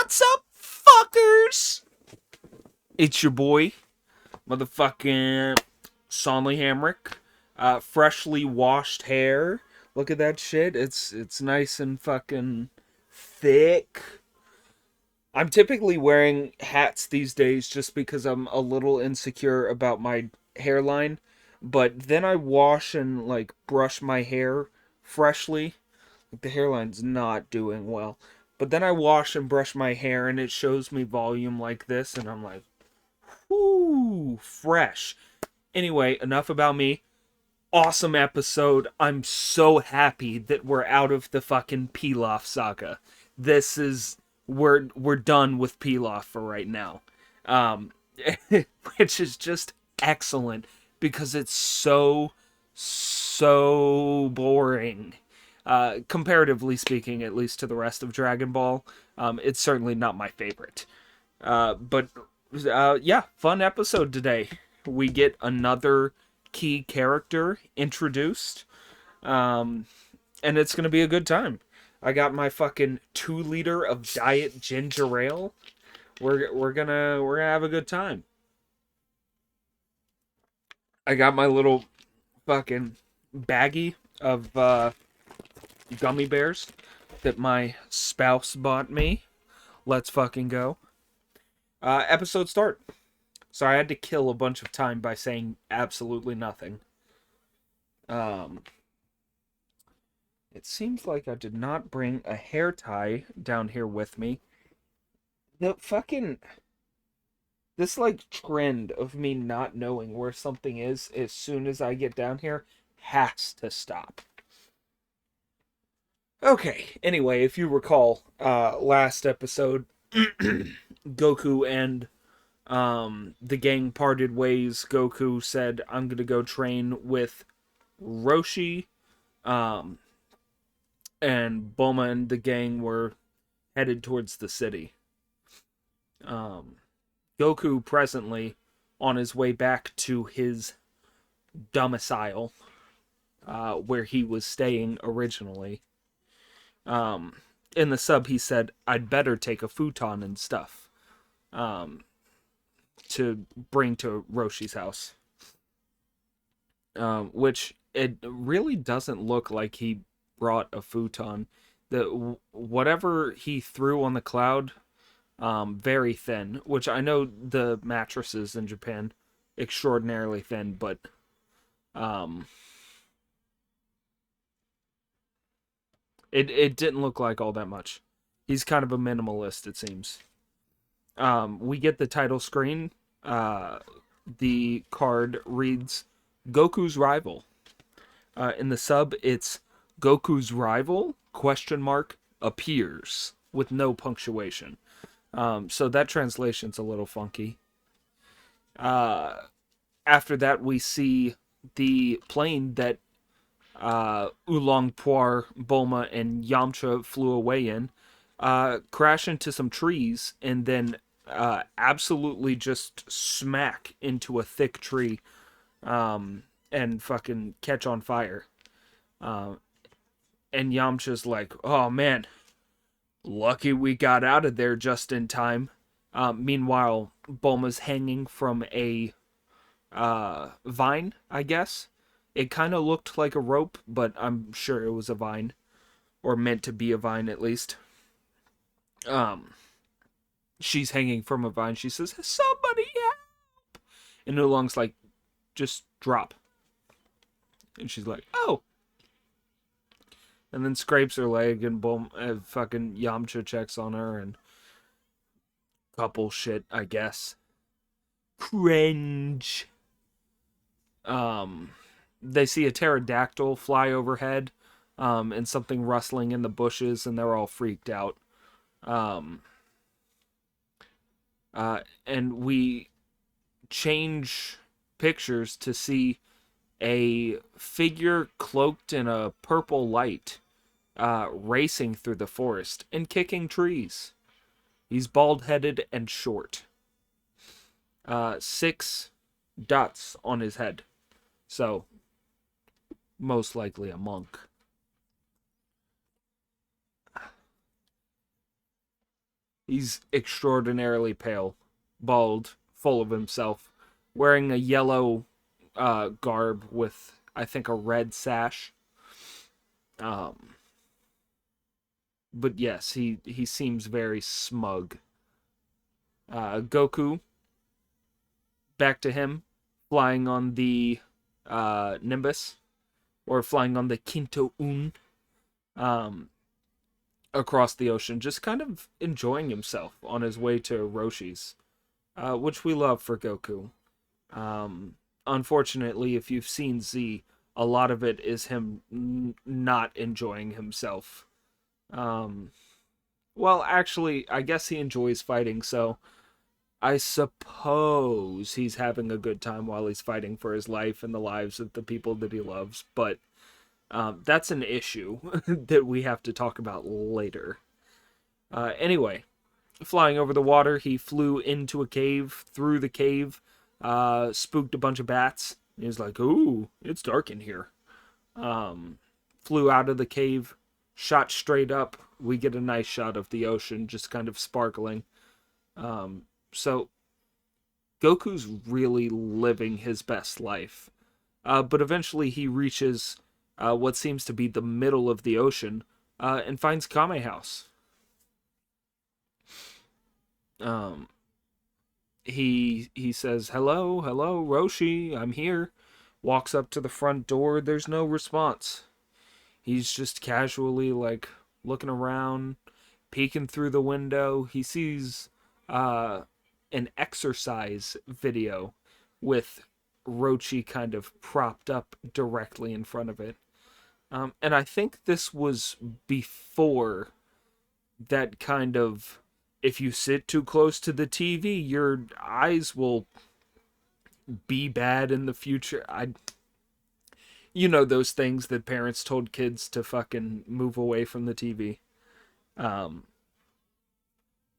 What's up, fuckers? It's your boy, motherfucking Sonley Hamrick. Freshly washed hair. Look at that shit. It's nice and fucking thick. I'm typically wearing hats these days just because I'm a little insecure about my hairline. But then I wash and like brush my hair freshly. Like the hairline's not doing well. But then I wash and brush my hair and it shows me volume like this and I'm like, whoo, fresh. Anyway, enough about me. Awesome episode. I'm so happy that we're out of the fucking Pilaf saga. This is we're done with Pilaf for right now. Um which is just excellent because it's so boring. Comparatively speaking, at least to the rest of Dragon Ball, it's certainly not my favorite. But yeah, fun episode today. We get another key character introduced, um, and it's gonna be a good time. I got my fucking 2 liter of diet ginger ale. We're gonna have a good time. I got my little fucking baggie of gummy bears that my spouse bought me. Let's fucking go. Episode start. So I had to kill a bunch of time by saying absolutely nothing. Um, it seems like I did not bring a hair tie down here with me. The fucking this like trend of me not knowing where something is as soon as I get down here has to stop. Okay, anyway, if you recall, last episode, Goku and the gang parted ways. Goku said, I'm gonna go train with Roshi, um, and Bulma and the gang were headed towards the city. Um, Goku presently on his way back to his domicile, where he was staying originally. Um, in the sub, he said, I'd better take a futon and stuff, to bring to Roshi's house. Which it really doesn't look like he brought a futon. Whatever he threw on the cloud, very thin. Which I know the mattresses in Japan extraordinarily thin, but um, it didn't look like all that much. He's kind of a minimalist, it seems. We get the title screen. The card reads Goku's rival. In the sub, it's Goku's rival, question mark, appears, with no punctuation. So that translation's a little funky. After that, we see the plane that Oolong Poir, Bulma, and Yamcha flew away in, crash into some trees, and then absolutely just smack into a thick tree, and fucking catch on fire. And Yamcha's like, oh man, lucky we got out of there just in time. Meanwhile, Bulma's hanging from a vine, I guess. It kind of looked like a rope, but I'm sure it was a vine, or meant to be a vine at least. She's hanging from a vine. She says, "Somebody help!" And Oolong's like, "Just drop." And she's like, "Oh." And then scrapes her leg, and boom, fucking Yamcha checks on her, and couple shit, I guess. Cringe. They see a pterodactyl fly overhead, and something rustling in the bushes, and they're all freaked out. Um, and we change pictures to see a figure cloaked in a purple light, racing through the forest and kicking trees. He's bald-headed and short. 6 dots on his head. So, most likely a monk. He's extraordinarily pale, bald, full of himself, wearing a yellow garb with, I think, a red sash. Um, but yes, he seems very smug. Goku, back to him, flying on the Nimbus, or flying on the Kinto Un, um, across the ocean, just kind of enjoying himself on his way to Roshi's, which we love for Goku. Unfortunately, if you've seen Z, a lot of it is him not enjoying himself. Um, well, actually, I guess he enjoys fighting, so I suppose he's having a good time while he's fighting for his life and the lives of the people that he loves, but that's an issue that we have to talk about later. Anyway, flying over the water, he flew into a cave, through the cave, spooked a bunch of bats. He was like, "Ooh, it's dark in here." Flew out of the cave, shot straight up. We get a nice shot of the ocean just kind of sparkling. So Goku's really living his best life. But eventually he reaches what seems to be the middle of the ocean and finds Kame House. Um, he says, "Hello, hello, Roshi, I'm here." Walks up to the front door. There's no response. He's just casually like looking around, peeking through the window. He sees an exercise video with Roshi kind of propped up directly in front of it. And I think this was before that kind of, if you sit too close to the TV, your eyes will be bad in the future. You know, those things that parents told kids to fucking move away from the TV. Um,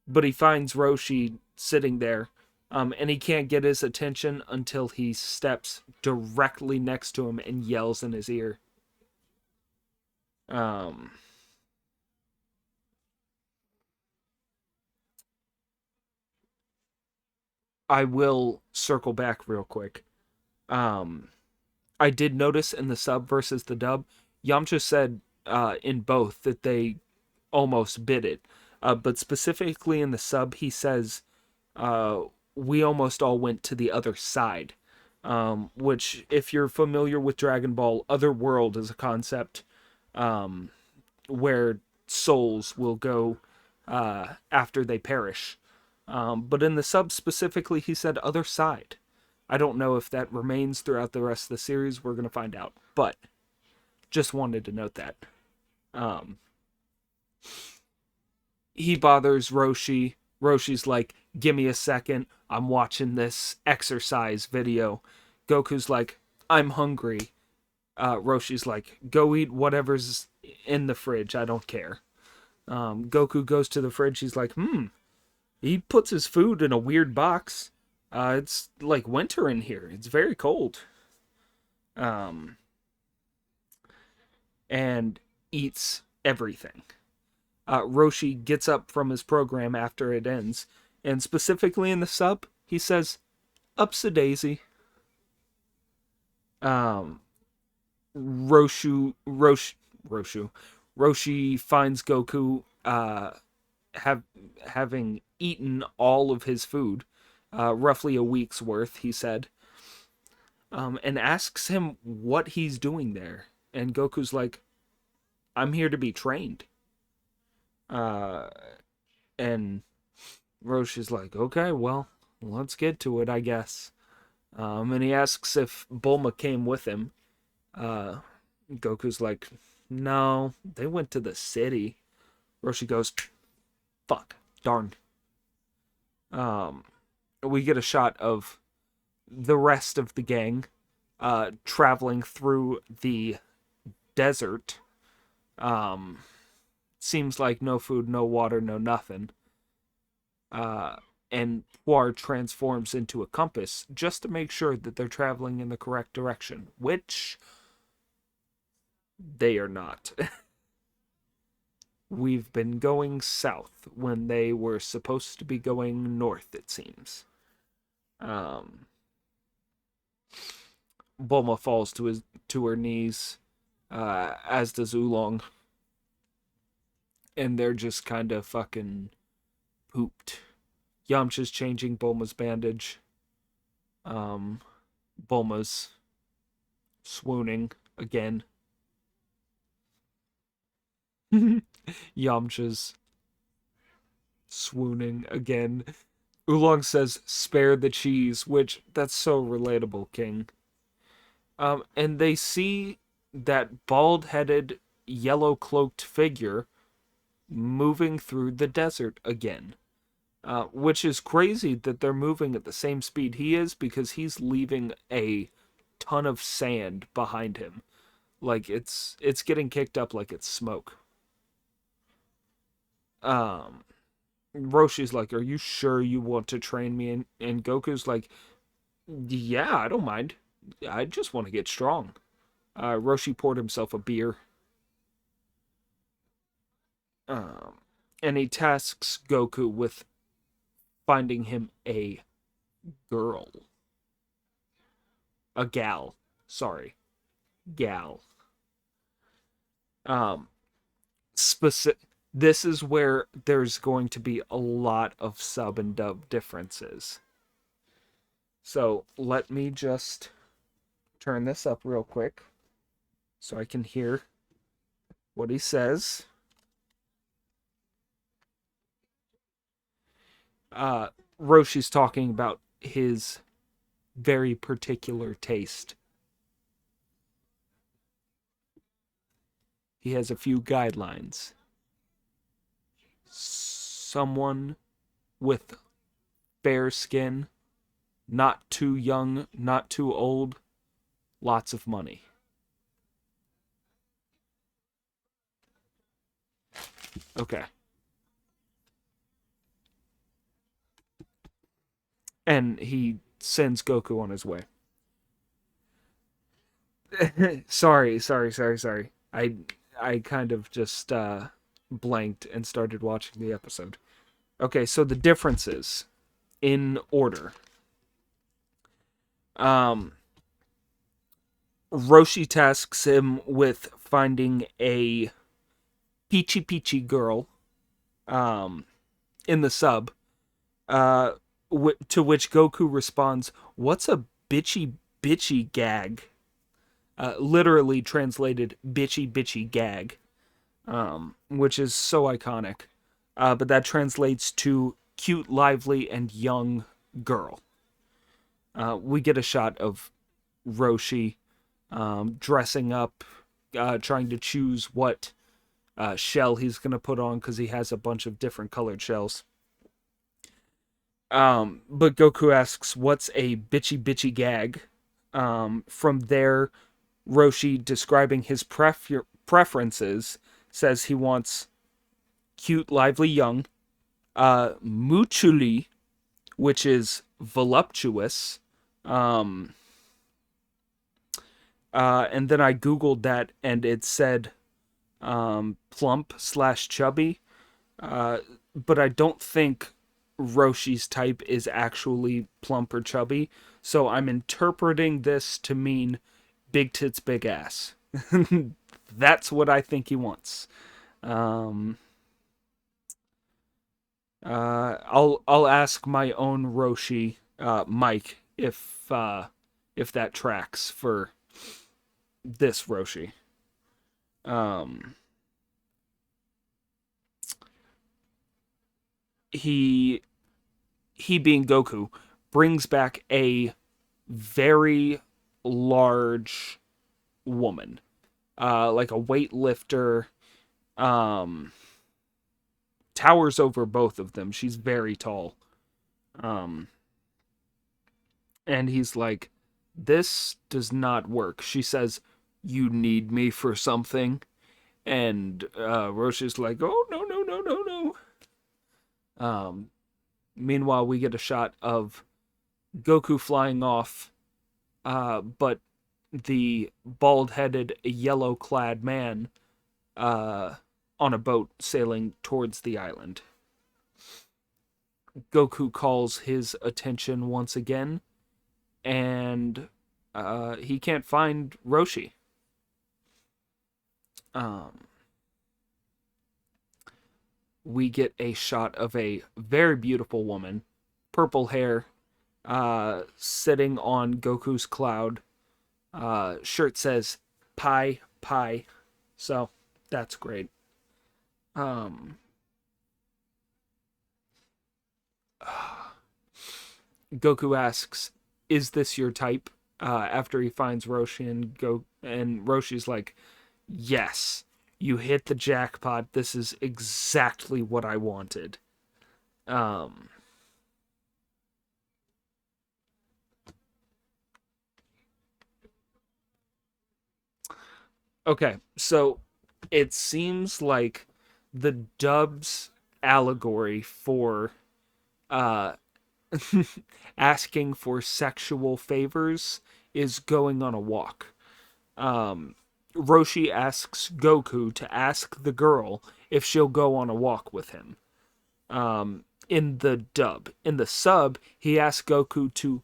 but he finds Roshi sitting there, and he can't get his attention until he steps directly next to him and yells in his ear. Um, I will circle back real quick. Um, I did notice in the sub versus the dub, Yamcha said in both that they almost bit it. But specifically in the sub, he says, uh, we almost all went to the other side. Which, if you're familiar with Dragon Ball, Other World is a concept um, where souls will go after they perish. But in the sub specifically, he said other side. I don't know if that remains throughout the rest of the series. We're going to find out. But just wanted to note that. Um, he bothers Roshi. Roshi's like, "Give me a second. I'm watching this exercise video." Goku's like, "I'm hungry." Roshi's like, "Go eat whatever's in the fridge. I don't care." Goku goes to the fridge. He's like, He puts his food in a weird box. It's like winter in here. It's very cold. Um, and eats everything. Roshi gets up from his program after it ends, and specifically in the sub, he says, "Upsa daisy." Um, Roshi finds Goku having eaten all of his food, roughly a week's worth, he said, and asks him what he's doing there. And Goku's like, "I'm here to be trained." Uh, and Roshi's like, "Okay, well, let's get to it, I guess." And he asks if Bulma came with him. Uh, Goku's like, "No, they went to the city." Roshi goes, "Fuck, darn." Um, we get a shot of the rest of the gang traveling through the desert. Seems like no food, no water, no nothing. And Puar transforms into a compass just to make sure that they're traveling in the correct direction, which they are not. we've been going south when they were supposed to be going north, it seems. Um, Bulma falls to her knees, as does Oolong, and they're just kind of fucking pooped. Yamcha's changing Bulma's bandage. Um, Bulma's swooning again. Yamcha's swooning again. Oolong says, "Spare the cheese," which, that's so relatable, King. And they see that bald-headed, yellow-cloaked figure moving through the desert again. Which is crazy that they're moving at the same speed he is, because he's leaving a ton of sand behind him. Like, it's getting kicked up like it's smoke. Roshi's like, "Are you sure you want to train me?" And Goku's like, "Yeah, I don't mind. I just want to get strong." Roshi poured himself a beer. Um, and he tasks Goku with finding him a girl. A gal. Sorry. Gal. Um, This is where there's going to be a lot of sub and dub differences. So let me just turn this up real quick so I can hear what he says. Roshi's talking about his very particular taste. He has a few guidelines. Someone with fair skin, not too young, not too old, lots of money. Okay. And he sends Goku on his way. sorry. I kind of just blanked and started watching the episode. Okay, so the differences in order. Roshi tasks him with finding a peachy girl in the sub, to which Goku responds, "What's a bitchy gag?" Literally translated, bitchy gag, which is so iconic. But that translates to cute, lively, and young girl. We get a shot of Roshi dressing up, trying to choose what shell he's going to put on, because he has a bunch of different colored shells. But Goku asks, "What's a bitchy gag?" From there, Roshi, describing his preferences, says he wants cute, lively, young, muchuli, which is voluptuous. And then I googled that, and it said plump/chubby. But I don't think Roshi's type is actually plump or chubby, so I'm interpreting this to mean big tits, big ass. That's what I think he wants. I'll ask my own Roshi, Mike, if that tracks for this Roshi. He being Goku brings back a very large woman, like a weightlifter, towers over both of them. She's very tall. And he's like, "This does not work." She says, "You need me for something?" And Roshi's like, "Oh, no. Meanwhile, we get a shot of Goku flying off, but the bald-headed, yellow-clad man on a boat sailing towards the island. Goku calls his attention once again, and he can't find Roshi. We get a shot of a very beautiful woman, purple hair, sitting on Goku's cloud. Shirt says "Pie Pie," so that's great. Goku asks, "Is this your type?" After he finds Roshi, and Roshi's like, "Yes, you hit the jackpot. This is exactly what I wanted." Um, okay, so it seems like the dub's allegory for uh asking for sexual favors is going on a walk. Roshi asks Goku to ask the girl if she'll go on a walk with him. In the dub. In the sub, he asks Goku to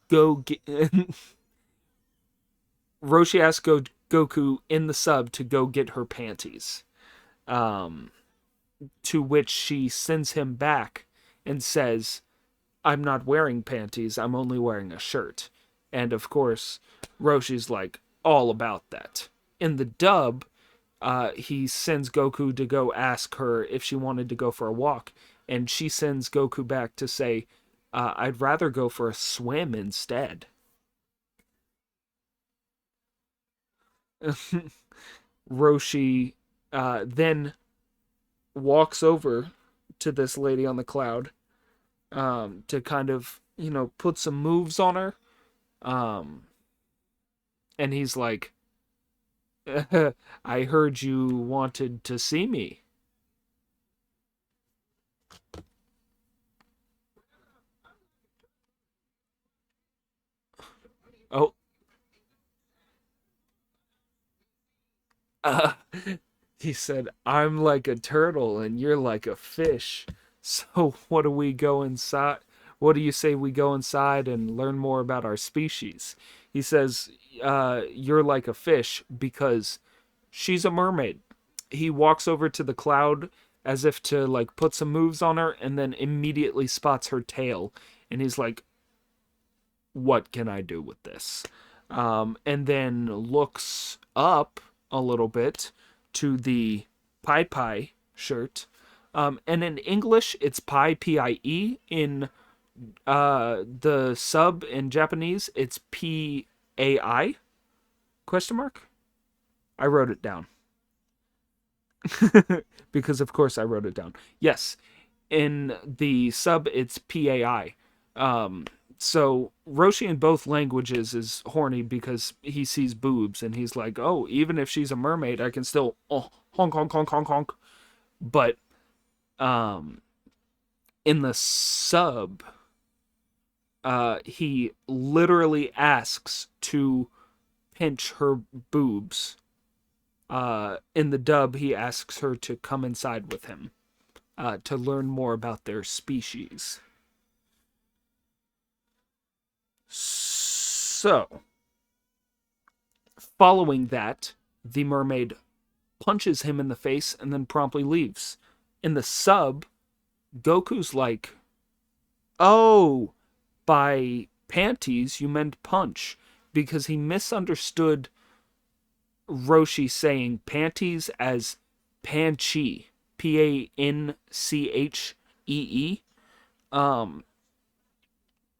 go get. Roshi asks Goku in the sub to go get her panties. To which she sends him back and says, "I'm not wearing panties, I'm only wearing a shirt." And of course, Roshi's like all about that. In the dub, he sends Goku to go ask her if she wanted to go for a walk, and she sends Goku back to say, "I'd rather go for a swim instead." Roshi then walks over to this lady on the cloud, to kind of, put some moves on her. Um, and he's like, "I heard you wanted to see me." Oh, uh, he said, "I'm like a turtle and you're like a fish. So what do we go inside? What do you say we go inside and learn more about our species?" He says, "You're like a fish because she's a mermaid." He walks over to the cloud as if to like put some moves on her, and then immediately spots her tail, and he's like, "What can I do with this?" And then looks up a little bit to the Pai Pai shirt. And in English, it's Pai Pie. In the sub in Japanese, it's Pai question mark. I wrote it down because, of course, I wrote it down. Yes, in the sub, it's Pai. Um, so Roshi in both languages is horny because he sees boobs and he's like, "Oh, even if she's a mermaid, I can still honk honk honk honk honk." But um, in the sub, he literally asks to pinch her boobs. In the dub, he asks her to come inside with him, to learn more about their species. So, following that, the mermaid punches him in the face and then promptly leaves. In the sub, Goku's like, "Oh, by panties you meant punch," because he misunderstood Roshi saying panties as Panchi, Pancchee.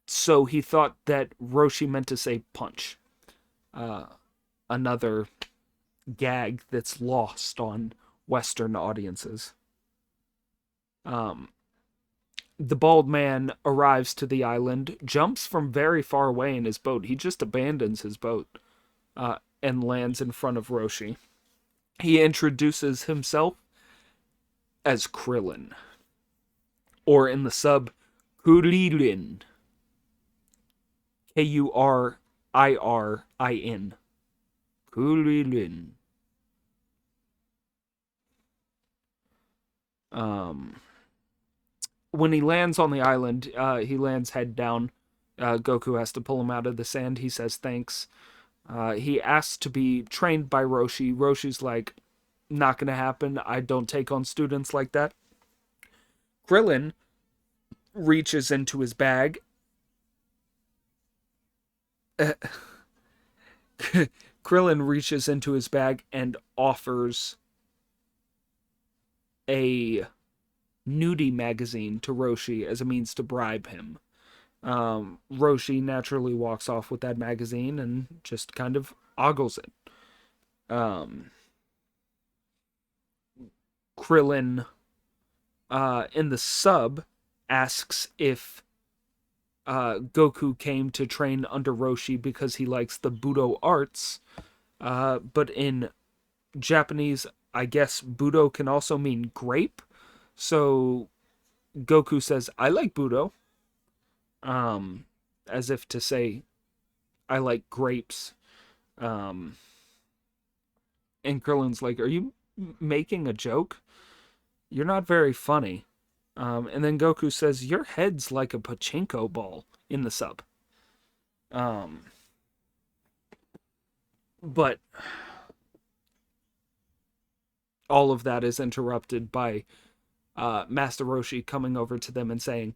So he thought that Roshi meant to say punch. Another gag that's lost on Western audiences. The bald man arrives to the island, jumps from very far away in his boat. He just abandons his boat, and lands in front of Roshi. He introduces himself as Krillin, or in the sub, KRILLIN. KURIRIN. KRILLIN. Um, when he lands on the island, he lands head down. Goku has to pull him out of the sand. He says thanks. He asks to be trained by Roshi. Roshi's like, not gonna happen. I don't take on students like that. Krillin reaches into his bag. Krillin reaches into his bag and offers a nudie magazine to Roshi as a means to bribe him. Roshi naturally walks off with that magazine and just kind of ogles it. Krillin, in the sub, asks if Goku came to train under Roshi because he likes the Budo arts. But in Japanese, I guess Budo can also mean grape. So Goku says, I like Budo. As if to say, I like grapes. And Krillin's like, are you making a joke? You're not very funny. And then Goku says, your head's like a pachinko ball in the sub. But all of that is interrupted by Master Roshi coming over to them and saying,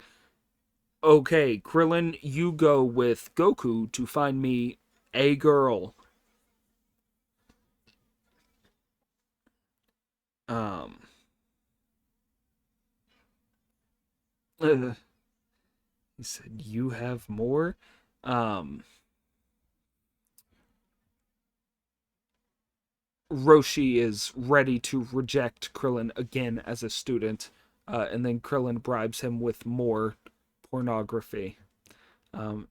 okay, Krillin, you go with Goku to find me a girl. He said, you have more? Roshi is ready to reject Krillin again as a student, and then Krillin bribes him with more pornography.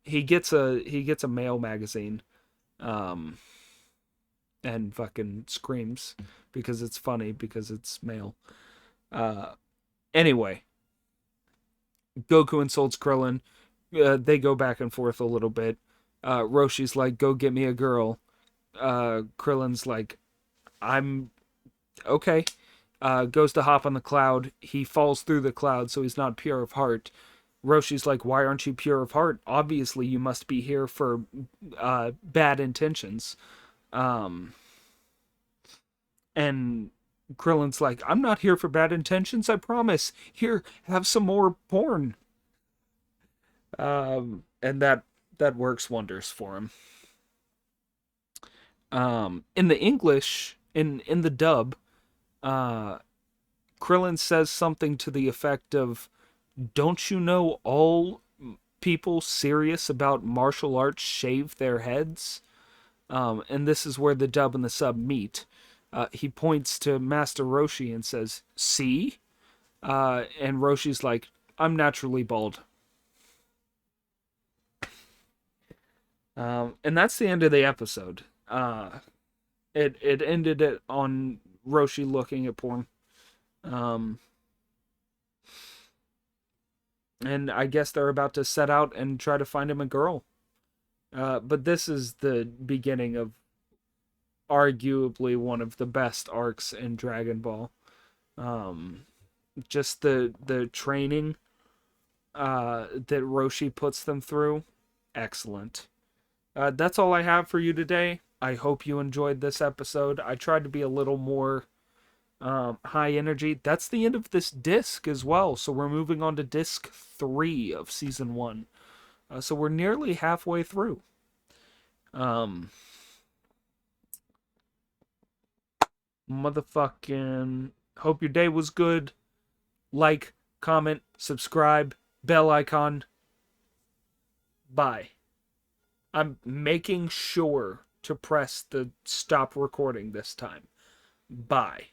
He gets a male magazine, and fucking screams because it's funny because it's male. Anyway, Goku insults Krillin. They go back and forth a little bit. Roshi's like, go get me a girl. Krillin's like, I'm okay. Goes to hop on the cloud. He falls through the cloud, so he's not pure of heart. Roshi's like, why aren't you pure of heart? Obviously, you must be here for bad intentions. And Krillin's like, I'm not here for bad intentions, I promise. Here, have some more porn. And that works wonders for him. In the English, in the dub, Krillin says something to the effect of, don't you know all people serious about martial arts shave their heads? And this is where the dub and the sub meet. He points to Master Roshi and says, see? And Roshi's like, I'm naturally bald. And that's the end of the episode. It ended it on Roshi looking at porn. And I guess they're about to set out and try to find him a girl. But this is the beginning of arguably one of the best arcs in Dragon Ball. Just the training that Roshi puts them through, excellent. That's all I have for you today. I hope you enjoyed this episode. I tried to be a little more high energy. That's the end of this disc as well. So we're moving on to disc 3 of season 1. So we're nearly halfway through. Motherfucking hope your day was good. Like, comment, subscribe, bell icon. Bye. I'm making sure to press the stop recording this time. Bye.